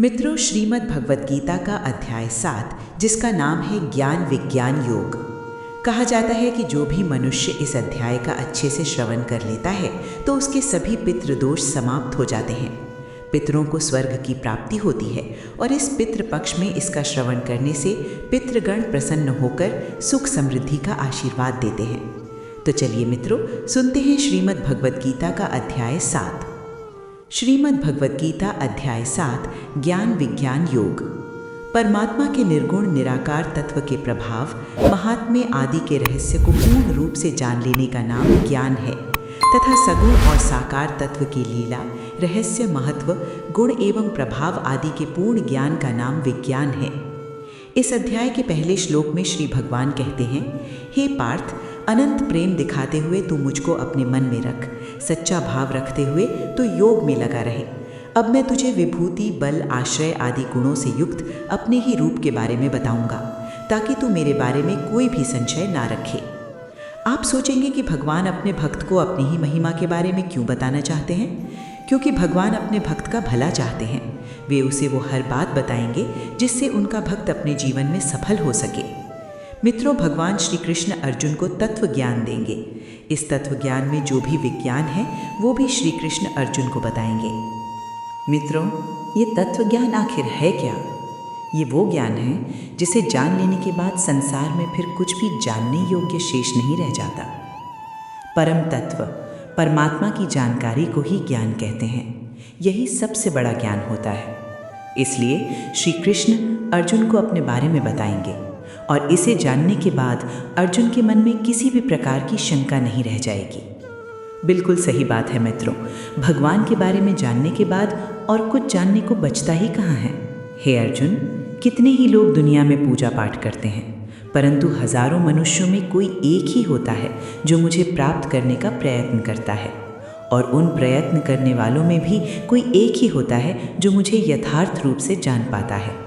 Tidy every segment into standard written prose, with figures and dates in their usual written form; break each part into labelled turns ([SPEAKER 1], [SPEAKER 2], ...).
[SPEAKER 1] मित्रों, श्रीमद् भगवत गीता का अध्याय 7, जिसका नाम है ज्ञान विज्ञान योग। कहा जाता है कि जो भी मनुष्य इस अध्याय का अच्छे से श्रवण कर लेता है तो उसके सभी पितृदोष समाप्त हो जाते हैं। पितरों को स्वर्ग की प्राप्ति होती है और इस पितृ पक्ष में इसका श्रवण करने से पितृगण प्रसन्न होकर सुख समृद्धि का आशीर्वाद देते हैं। तो चलिए मित्रों, सुनते हैं श्रीमद् भगवत गीता का अध्याय 7। श्रीमद् भगवत गीता अध्याय 7, ज्ञान विज्ञान योग। परमात्मा के निर्गुण निराकार तत्व के प्रभाव, महात्म्य आदि के रहस्य को पूर्ण रूप से जान लेने का नाम ज्ञान है तथा सगुण और साकार तत्व की लीला, रहस्य, महत्व, गुण एवं प्रभाव आदि के पूर्ण ज्ञान का नाम विज्ञान है। इस अध्याय के पहले श्लोक में श्री भगवान कहते हैं, हे पार्थ, अनंत प्रेम दिखाते हुए तू मुझको अपने मन में रख, सच्चा भाव रखते हुए तू योग में लगा रहे। अब मैं तुझे विभूति, बल, आश्रय आदि गुणों से युक्त अपने ही रूप के बारे में बताऊंगा, ताकि तू मेरे बारे में कोई भी संशय ना रखे। आप सोचेंगे कि भगवान अपने भक्त को अपनी ही महिमा के बारे में क्यों बताना चाहते हैं? क्योंकि भगवान अपने भक्त का भला चाहते हैं। वे उसे वो हर बात बताएंगे जिससे उनका भक्त अपने जीवन में सफल हो सके। मित्रों, भगवान श्री कृष्ण अर्जुन को तत्व ज्ञान देंगे। इस तत्व ज्ञान में जो भी विज्ञान है वो भी श्री कृष्ण अर्जुन को बताएंगे। मित्रों, ये तत्व ज्ञान आखिर है क्या? ये वो ज्ञान है जिसे जान लेने के बाद संसार में फिर कुछ भी जानने योग्य शेष नहीं रह जाता। परम तत्व परमात्मा की जानकारी को ही ज्ञान कहते हैं। यही सबसे बड़ा ज्ञान होता है। इसलिए श्री कृष्ण अर्जुन को अपने बारे में बताएंगे और इसे जानने के बाद अर्जुन के मन में किसी भी प्रकार की शंका नहीं रह जाएगी। बिल्कुल सही बात है मित्रों, भगवान के बारे में जानने के बाद और कुछ जानने को बचता ही कहाँ है। हे अर्जुन, कितने ही लोग दुनिया में पूजा पाठ करते हैं, परंतु हजारों मनुष्यों में कोई एक ही होता है जो मुझे प्राप्त करने का प्रयत्न करता है, और उन प्रयत्न करने वालों में भी कोई एक ही होता है जो मुझे यथार्थ रूप से जान पाता है।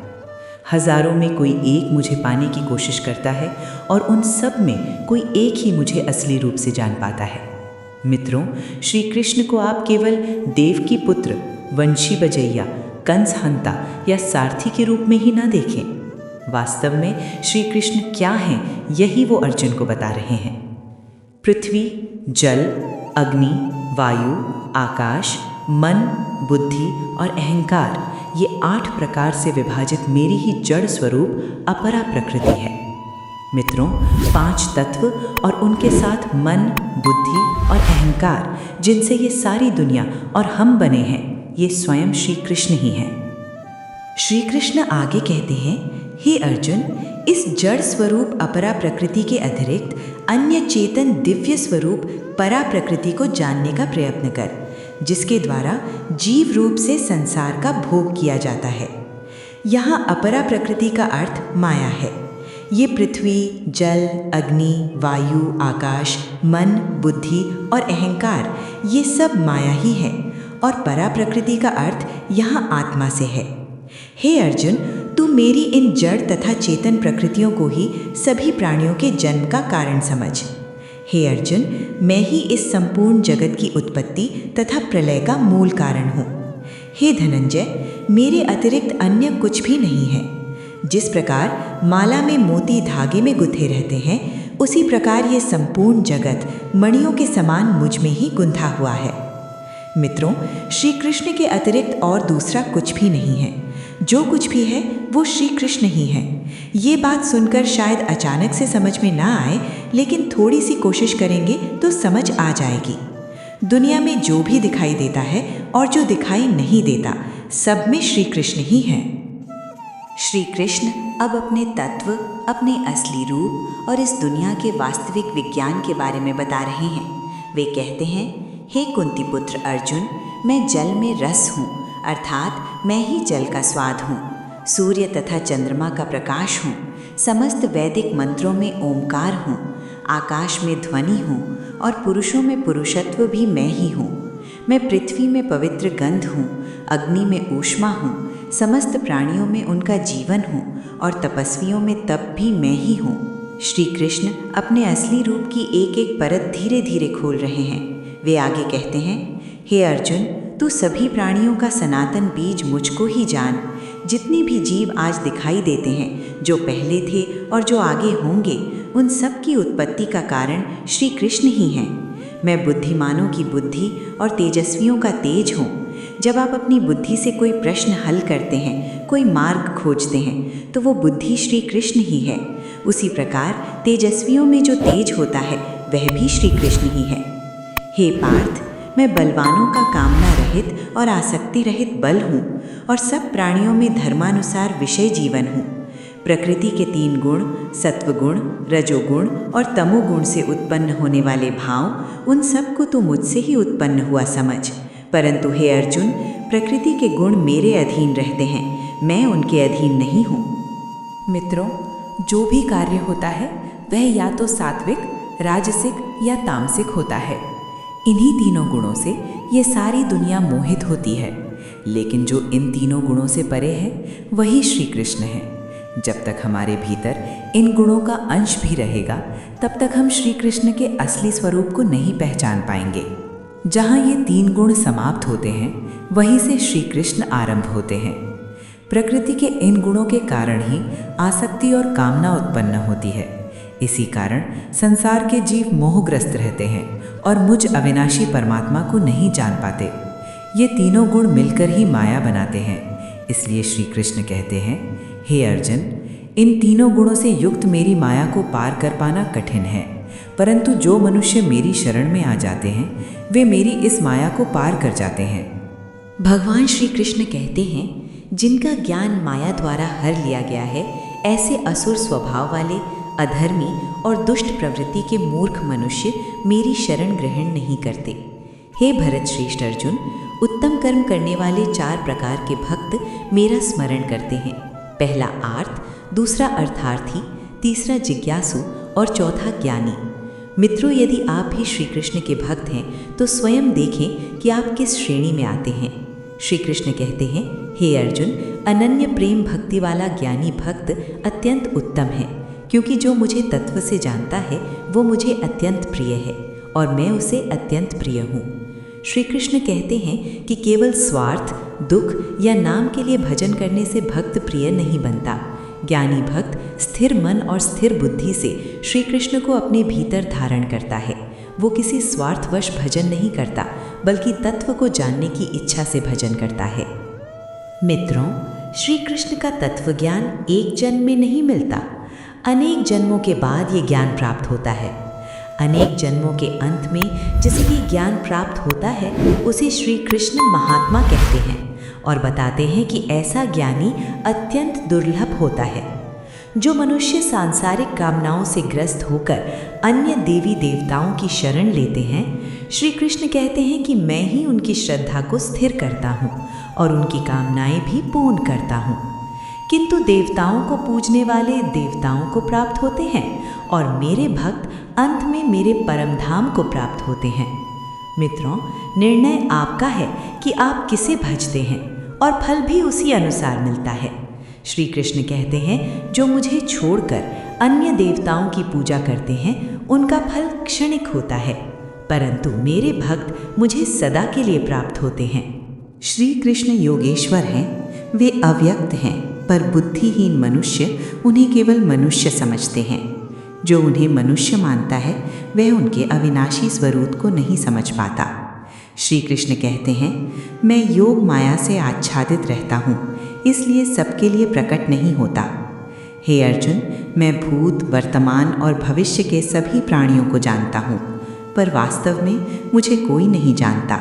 [SPEAKER 1] हजारों में कोई एक मुझे पाने की कोशिश करता है और उन सब में कोई एक ही मुझे असली रूप से जान पाता है। मित्रों, श्री कृष्ण को आप केवल देव की पुत्र, वंशी बजैया, कंस हंता या सारथी के रूप में ही ना देखें। वास्तव में श्री कृष्ण क्या हैं, यही वो अर्जुन को बता रहे हैं। पृथ्वी, जल, अग्नि, वायु, आकाश, मन, बुद्धि और अहंकार, ये 8 प्रकार से विभाजित मेरी ही जड़ स्वरूप अपरा प्रकृति है। मित्रों, 5 तत्व और उनके साथ मन, बुद्धि और अहंकार, जिनसे ये सारी दुनिया और हम बने हैं, ये स्वयं श्री कृष्ण ही हैं। श्री कृष्ण आगे कहते हैं, हे अर्जुन, इस जड़ स्वरूप अपरा प्रकृति के अतिरिक्त अन्य चेतन दिव्य स्वरूप परा प्रकृति को जानने का प्रयत्न कर, जिसके द्वारा जीव रूप से संसार का भोग किया जाता है। यहाँ अपरा प्रकृति का अर्थ माया है। ये पृथ्वी, जल, अग्नि, वायु, आकाश, मन, बुद्धि और अहंकार, ये सब माया ही है, और परा प्रकृति का अर्थ यहाँ आत्मा से है। हे अर्जुन, तू मेरी इन जड़ तथा चेतन प्रकृतियों को ही सभी प्राणियों के जन्म का कारण समझ। हे अर्जुन, मैं ही इस संपूर्ण जगत की उत्पत्ति तथा प्रलय का मूल कारण हूँ। हे धनंजय, मेरे अतिरिक्त अन्य कुछ भी नहीं है। जिस प्रकार माला में मोती धागे में गुंथे रहते हैं, उसी प्रकार ये संपूर्ण जगत मणियों के समान मुझ में ही गुंथा हुआ है। मित्रों, श्री कृष्ण के अतिरिक्त और दूसरा कुछ भी नहीं है। जो कुछ भी है वो श्री कृष्ण ही है। ये बात सुनकर शायद अचानक से समझ में ना आए, लेकिन थोड़ी सी कोशिश करेंगे तो समझ आ जाएगी। दुनिया में जो भी दिखाई देता है और जो दिखाई नहीं देता, सब में श्री कृष्ण ही है। श्री कृष्ण अब अपने तत्व, अपने असली रूप और इस दुनिया के वास्तविक विज्ञान के बारे में बता रहे हैं। वे कहते हैं, हे कुंती पुत्र अर्जुन, मैं जल में रस हूँ, अर्थात मैं ही जल का स्वाद हूँ। सूर्य तथा चंद्रमा का प्रकाश हूँ। समस्त वैदिक मंत्रों में ओमकार हूँ। आकाश में ध्वनि हूँ और पुरुषों में पुरुषत्व भी मैं ही हूँ। मैं पृथ्वी में पवित्र गंध हूँ, अग्नि में ऊष्मा हूँ, समस्त प्राणियों में उनका जीवन हूँ और तपस्वियों में तप भी मैं ही हूँ। श्री कृष्ण अपने असली रूप की एक एक परत धीरे धीरे खोल रहे हैं। वे आगे कहते हैं, हे अर्जुन, तू सभी प्राणियों का सनातन बीज मुझको ही जान। जितने भी जीव आज दिखाई देते हैं, जो पहले थे और जो आगे होंगे, उन सब की उत्पत्ति का कारण श्री कृष्ण ही हैं। मैं बुद्धिमानों की बुद्धि और तेजस्वियों का तेज हूँ। जब आप अपनी बुद्धि से कोई प्रश्न हल करते हैं, कोई मार्ग खोजते हैं, तो वो बुद्धि श्री कृष्ण ही है। उसी प्रकार तेजस्वियों में जो तेज होता है वह भी श्री कृष्ण ही है। हे पार्थ, मैं बलवानों का कामना रहित और आसक्ति रहित बल हूँ और सब प्राणियों में धर्मानुसार विषय जीवन हूँ। प्रकृति के 3 गुण, सत्वगुण, रजोगुण और तमोगुण से उत्पन्न होने वाले भाव, उन सब को तो मुझसे ही उत्पन्न हुआ समझ। परंतु हे अर्जुन, प्रकृति के गुण मेरे अधीन रहते हैं, मैं उनके अधीन नहीं हूँ।
[SPEAKER 2] मित्रों, जो भी कार्य होता है वह या तो सात्विक, राजसिक या तामसिक होता है। इन्हीं तीनों गुणों से ये सारी दुनिया मोहित होती है, लेकिन जो इन तीनों गुणों से परे है वही श्री कृष्ण है। जब तक हमारे भीतर इन गुणों का अंश भी रहेगा, तब तक हम श्री कृष्ण के असली स्वरूप को नहीं पहचान पाएंगे। जहाँ ये 3 गुण समाप्त होते हैं, वहीं से श्री कृष्ण आरंभ होते हैं। प्रकृति के इन गुणों के कारण ही आसक्ति और कामना उत्पन्न होती है। इसी कारण संसार के जीव मोहग्रस्त रहते हैं और मुझ अविनाशी परमात्मा को नहीं जान पाते। ये तीनों गुण मिलकर ही माया बनाते हैं। इसलिए श्री कृष्ण कहते हैं, हे अर्जुन, इन तीनों गुणों से युक्त मेरी माया को पार कर पाना कठिन है, परंतु जो मनुष्य मेरी शरण में आ जाते हैं वे मेरी इस माया को पार कर जाते हैं।
[SPEAKER 1] भगवान श्री कृष्ण कहते हैं, जिनका ज्ञान माया द्वारा हर लिया गया है, ऐसे असुर स्वभाव वाले, अधर्मी और दुष्ट प्रवृत्ति के मूर्ख मनुष्य मेरी शरण ग्रहण नहीं करते। हे भरत श्रेष्ठ अर्जुन, उत्तम कर्म करने वाले 4 प्रकार के भक्त मेरा स्मरण करते हैं। पहला आर्त, दूसरा अर्थार्थी, तीसरा जिज्ञासु और चौथा ज्ञानी। मित्रों, यदि आप भी श्री कृष्ण के भक्त हैं तो स्वयं देखें कि आप किस श्रेणी में आते हैं। श्री कृष्ण कहते हैं, हे अर्जुन, अनन्य प्रेम भक्ति वाला ज्ञानी भक्त अत्यंत उत्तम है, क्योंकि जो मुझे तत्व से जानता है वो मुझे अत्यंत प्रिय है और मैं उसे अत्यंत प्रिय हूँ। श्री कृष्ण कहते हैं कि केवल स्वार्थ, दुख या नाम के लिए भजन करने से भक्त प्रिय नहीं बनता। ज्ञानी भक्त स्थिर मन और स्थिर बुद्धि से श्री कृष्ण को अपने भीतर धारण करता है। वो किसी स्वार्थवश भजन नहीं करता, बल्कि तत्व को जानने की इच्छा से भजन करता है। मित्रों, श्री कृष्ण का तत्व ज्ञान एक जन्म में नहीं मिलता, अनेक जन्मों के बाद ये ज्ञान प्राप्त होता है। अनेक जन्मों के अंत में जिसे ये ज्ञान प्राप्त होता है उसे श्री कृष्ण महात्मा कहते हैं और बताते हैं कि ऐसा ज्ञानी अत्यंत दुर्लभ होता है। जो मनुष्य सांसारिक कामनाओं से ग्रस्त होकर अन्य देवी देवताओं की शरण लेते हैं, श्री कृष्ण कहते हैं कि मैं ही उनकी श्रद्धा को स्थिर करता हूँ और उनकी कामनाएं भी पूर्ण करता हूँ। किंतु देवताओं को पूजने वाले देवताओं को प्राप्त होते हैं और मेरे भक्त अंत में मेरे परम धाम को प्राप्त होते हैं। मित्रों, निर्णय आपका है कि आप किसे भजते हैं और फल भी उसी अनुसार मिलता है। श्री कृष्ण कहते हैं, जो मुझे छोड़कर अन्य देवताओं की पूजा करते हैं उनका फल क्षणिक होता है, परंतु मेरे भक्त मुझे सदा के लिए प्राप्त होते हैं। श्री कृष्ण योगेश्वर हैं, वे अव्यक्त हैं, पर बुद्धिहीन मनुष्य उन्हें केवल मनुष्य समझते हैं। जो उन्हें मनुष्य मानता है वह उनके अविनाशी स्वरूप को नहीं समझ पाता। श्री कृष्ण कहते हैं, मैं योग माया से आच्छादित रहता हूँ, इसलिए सबके लिए प्रकट नहीं होता। हे अर्जुन, मैं भूत, वर्तमान और भविष्य के सभी प्राणियों को जानता हूँ, पर वास्तव में मुझे कोई नहीं जानता।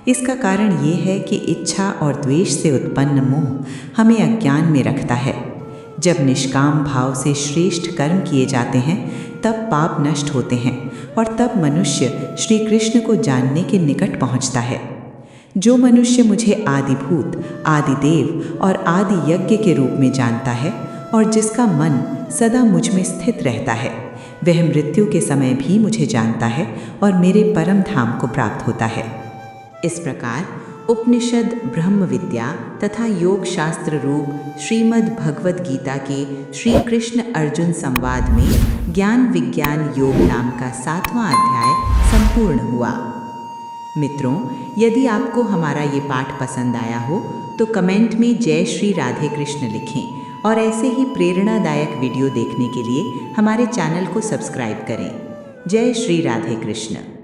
[SPEAKER 1] इसका कारण ये है कि इच्छा और द्वेष से उत्पन्न मोह हमें अज्ञान में रखता है। जब निष्काम भाव से श्रेष्ठ कर्म किए जाते हैं तब पाप नष्ट होते हैं और तब मनुष्य श्री कृष्ण को जानने के निकट पहुंचता है। जो मनुष्य मुझे आदिभूत, आदिदेव और आदि यज्ञ के रूप में जानता है और जिसका मन सदा मुझ में स्थित रहता है, वह मृत्यु के समय भी मुझे जानता है और मेरे परम धाम को प्राप्त होता है। इस प्रकार उपनिषद, ब्रह्म विद्या तथा योग शास्त्र रूप श्रीमद् भगवद गीता के श्री कृष्ण अर्जुन संवाद में ज्ञान विज्ञान योग नाम का 7वां अध्याय संपूर्ण हुआ। मित्रों, यदि आपको हमारा ये पाठ पसंद आया हो तो कमेंट में जय श्री राधे कृष्ण लिखें और ऐसे ही प्रेरणादायक वीडियो देखने के लिए हमारे चैनल को सब्सक्राइब करें। जय श्री राधे कृष्ण।